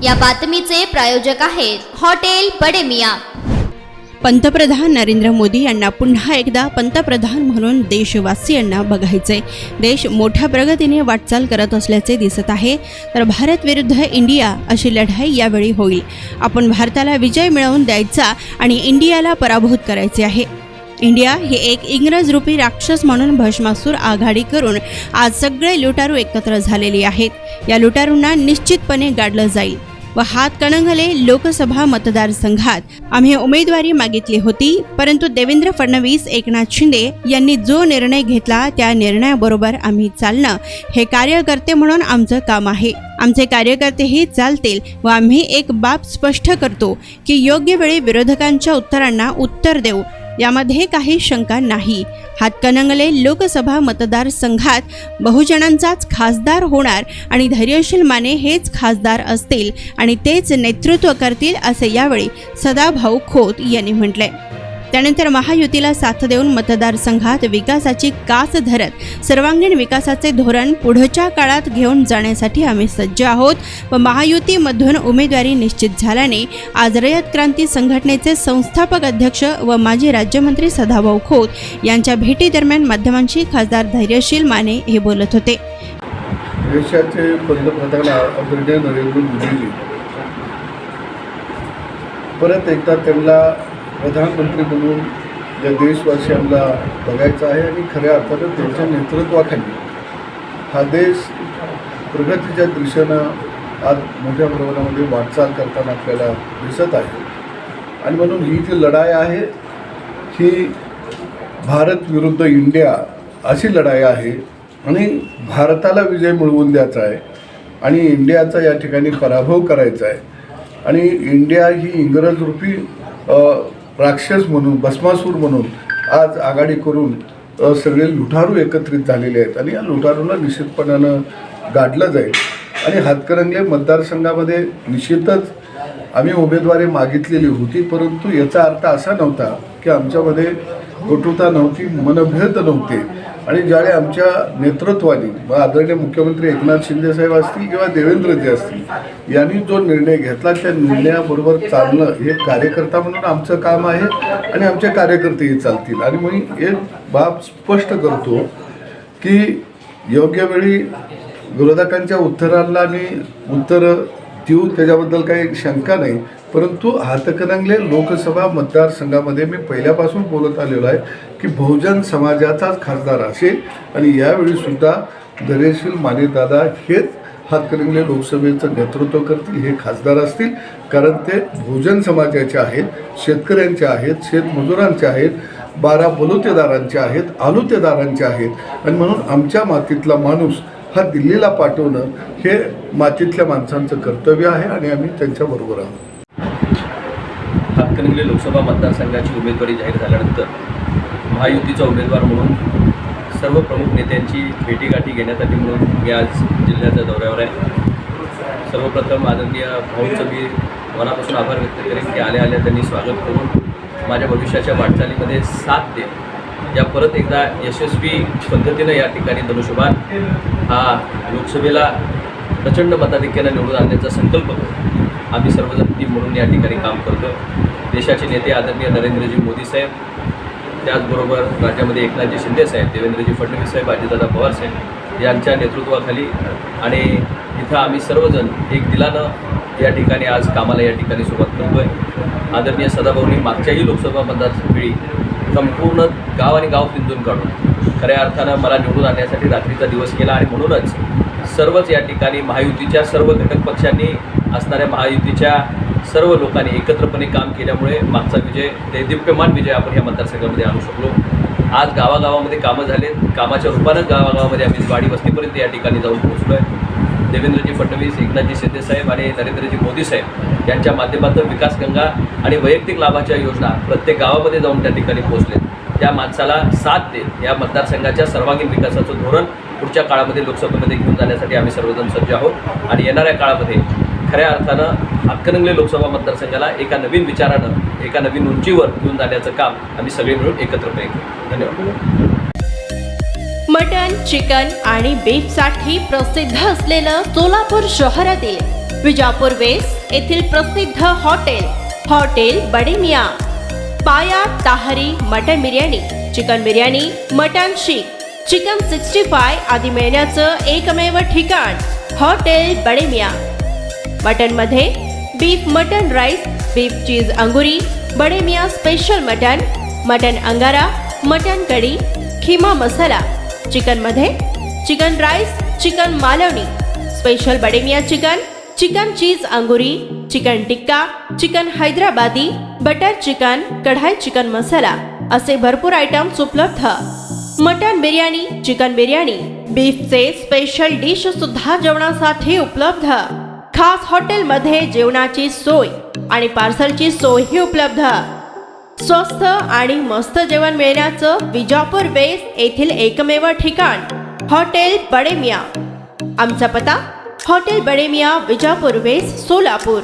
या बातमीचे प्रायोजक आहेत हॉटेल बडे मियां। पंतप्रधान नरेंद्र मोदी यांना पुन्हा एकदा पंतप्रधान म्हणून देशवासियांना बघायचे। देश मोठ्या प्रगतीने वाटचाल करत असल्याचे दिसत आहे। तर भारत विरुद्ध इंडिया अशी लढाई यावेळी होईल। आपण भारताला विजय मिळवून द्यायचा आणि इंडियाला पराभूत करायचे आहे। इंडिया हे एक इंग्रज रूपी राक्षस म्हणून भस्मासूर आघाडी करून आज सगळे लुटारू एकत्र झालेले आहेत। या लुटारूंना निश्चितपणे गाडलं जाईल व हातकणंगले लोकसभा मतदारसंघात आम्ही उमेदवारी मागितली होती, परंतु देवेंद्र फडणवीस, एकनाथ शिंदे यांनी जो निर्णय घेतला त्या निर्णयाबरोबर आम्ही चालणं हे कार्यकर्ते म्हणून आमचं काम आहे। आमचे कार्यकर्तेही चालतील व आम्ही एक बाब स्पष्ट करतो की योग्य वेळी विरोधकांच्या उत्तरांना उत्तर देऊ, यामध्ये काही शंका नाही। हातकणंगले लोकसभा मतदारसंघात बहुजनांचाच खासदार होणार आणि धैर्यशील माने हेच खासदार असतील आणि तेच नेतृत्व करतील असे यावेळी सदाभाऊ खोत यांनी म्हटले। त्यानंतर महायुतीला साथ देऊन मतदारसंघात विकासाची कास धरत सर्वांगीण विकासाचे धोरण पुढच्या काळात घेऊन जाण्यासाठी आम्ही सज्ज आहोत व महायुतीमधून उमेदवारी निश्चित झाल्याने आज रयत क्रांती संघटनेचे संस्थापक अध्यक्ष व माजी राज्यमंत्री सदाभाऊ खोत यांच्या भेटीदरम्यान माध्यमांशी खासदार धैर्यशील माने हे बोलत होते। देशाचे पंतप्रधान आदरणीय नरेंद्र मोदीजी परत एकदा त्यांना प्रधानमंत्री म्हणून या देशवासियांना बघायचं आहे आणि खऱ्या अर्थानं त्यांच्या नेतृत्वाखाली हा देश प्रगतीच्या दिशेनं आज मोठ्या प्रमाणामध्ये वाटचाल करताना आपल्याला दिसत आहे। आणि म्हणून ही जी लढाई आहे ही भारत विरुद्ध इंडिया अशी लढाई आहे आणि भारताला विजय मिळवून द्यायचा आहे आणि इंडियाचा या ठिकाणी पराभव करायचा आहे। आणि इंडिया ही इंग्रज रूपी राक्षस म्हणून भस्मासूर म्हणून आज आघाडी करून सगळे लुटारू एकत्रित झालेले आहेत आणि या लुटारूंना निश्चितपणानं गाडलं जाईल। आणि हातकणंगले मतदारसंघामध्ये निश्चितच आम्ही उमेदवारी मागितलेली होती, परंतु याचा अर्थ असा नव्हता की आमच्यामध्ये कटुता नव्हती, मनभेद नव्हते। आणि ज्यावेळी आमच्या नेतृत्वाने मग आदरणीय मुख्यमंत्री एकनाथ शिंदे साहेब असतील किंवा देवेंद्रजी असतील यांनी जो निर्णय घेतला त्या निर्णयाबरोबर चालणं हे कार्यकर्ता म्हणून आमचं काम आहे आणि आमचे कार्यकर्तेही चालतील। आणि मी एक बाब स्पष्ट करतो की योग्य वेळी विरोधकांच्या उत्तरांना मी उत्तर देऊ, त्याच्याबद्दल काही शंका नाही, परंतु हातकणंगले लोकसभा मतदारसंघामध्ये मी पहिल्यापासून बोलत आलेलो आहे की बहुजन समाजाचाच खासदार असेल आणि यावेळीसुद्धा धैर्यशील मानेदादा हेच हातकणंगले लोकसभेचं नेतृत्व करतील, हे खासदार असतील, कारण ते बहुजन समाजाचे आहेत, शेतकऱ्यांचे आहेत, शेतमजुरांचे आहेत, 12 बलुतेदारांचे आहेत, आलुतेदारांचे आहेत। आणि म्हणून आमच्या मातीतला माणूस हा दिल्लीला पाठवणं हे मातीतल्या माणसांचं कर्तव्य आहे आणि आम्ही त्यांच्याबरोबर आहोत। हातकणंगले लोकसभा मतदारसंघाची उमेदवारी जाहीर झाल्यानंतर महायुतीचा उमेदवार म्हणून सर्व प्रमुख नेत्यांची भेटीगाठी घेण्यासाठी म्हणून मी आज जिल्ह्याच्या दौऱ्यावर आहे। सर्वप्रथम आदरणीय भाऊंचं मी मनापासून आभार व्यक्त करेन की आल्या त्यांनी स्वागत करून माझ्या भविष्याच्या वाटचालीमध्ये साथ देत या परत एकदा यशस्वी पद्धतीनं या ठिकाणी धनुष्यबाण हा लोकसभेला प्रचंड मताधिक्यानं निवडून आणण्याचा संकल्प करून आम्ही सर्वजण टीम म्हणून या ठिकाणी काम करतो। देशाचे नेते आदरणीय नरेंद्रजी मोदी साहेब, त्याचबरोबर राज्यामध्ये एकनाथजी शिंदे साहेब, देवेंद्रजी फडणवीस साहेब, अजितदादा पवार साहेब यांच्या नेतृत्वाखाली आणि इथं आम्ही सर्वजण एक दिलानं या ठिकाणी आज कामाला या ठिकाणी सुरुवात करतो आहे। आदरणीय सदाभाऊंनी मागच्याही लोकसभा मतदारवेळी संपूर्ण गाव आणि गाव पिंजून काढून खऱ्या अर्थानं मला निवडून आणण्यासाठी रात्रीचा दिवस केला आणि म्हणूनच सर्वच या ठिकाणी महायुतीच्या सर्व घटक पक्षांनी असणाऱ्या महायुतीच्या सर्व लोकांनी एकत्रपणे काम केल्यामुळे मागचा विजय, देदीप्यमान विजय आपण या मतदारसंघामध्ये आणू शकलो। आज गावागावामध्ये कामं झालेत, कामाच्या रूपानं गावागावामध्ये आम्ही वाडी वस्तीपर्यंत या ठिकाणी जाऊन पोहोचलो आहे। देवेंद्रजी फडणवीस, एकनाथजी शिंदे साहेब आणि नरेंद्रजी मोदी साहेब यांच्या माध्यमातून विकासगंगा आणि वैयक्तिक लाभाच्या योजना प्रत्येक गावामध्ये जाऊन त्या ठिकाणी पोहोचलेत। त्या माणसाला साथ देत या मतदारसंघाच्या सर्वांगीण विकासाचं धोरण पुढच्या काळामध्ये लोकसभेमध्ये घेऊन जाण्यासाठी आम्ही सर्वजण सज्ज आहोत आणि येणाऱ्या काळामध्ये खऱ्या अर्थानं हातकणंगले लोकसभा मतदारसंघाला एका नवीन विचारानं, एका नवीन उंचीवर घेऊन जाण्याचं काम आम्ही सगळे मिळून एकत्रपणे करू। धन्यवाद। मटन, चिकन आणि बीफसाठी प्रसिद्ध असलेलं सोलापूर शहरातील विजापूर वेस्ट येथील प्रसिद्ध हॉटेल बडेमिया. पाया ताहरी mutton biryani, chicken biryani, mutton शीख, चिकन 65 आदी मिळण्याचं एकमेव ठिकाण हॉटेल बडेमिया. मटनमध्ये beef mutton rice, beef cheese अंगुरी, बडेमिया स्पेशल मटन, मटन अंगारा, मटन कढी, खिमा मसाला. चिकनमध्ये chicken rice, chicken Malvani, special Bademiya chicken, chicken cheese अंगुरी, chicken tikka, chicken Hyderabadi, butter chicken, kadai chicken masala असे भरपूर आयटम्स उपलब्ध. मटन बिर्याणी, चिकन बिर्याणी, बीफचे स्पेशल डिश सुद्धा जेवणासाठी उपलब्ध. खास हॉटेलमध्ये जेवणाची सोय आणि पार्सलची सोयही उपलब्ध. स्वस्त आणि मस्त जेवण मिळण्याचं विजापूर वेस्ट येथील एकमेव ठिकाण हॉटेल बडेमिया. आमचा पत्ता हॉटेल बडेमिया, विजापूर वेस्ट, सोलापूर.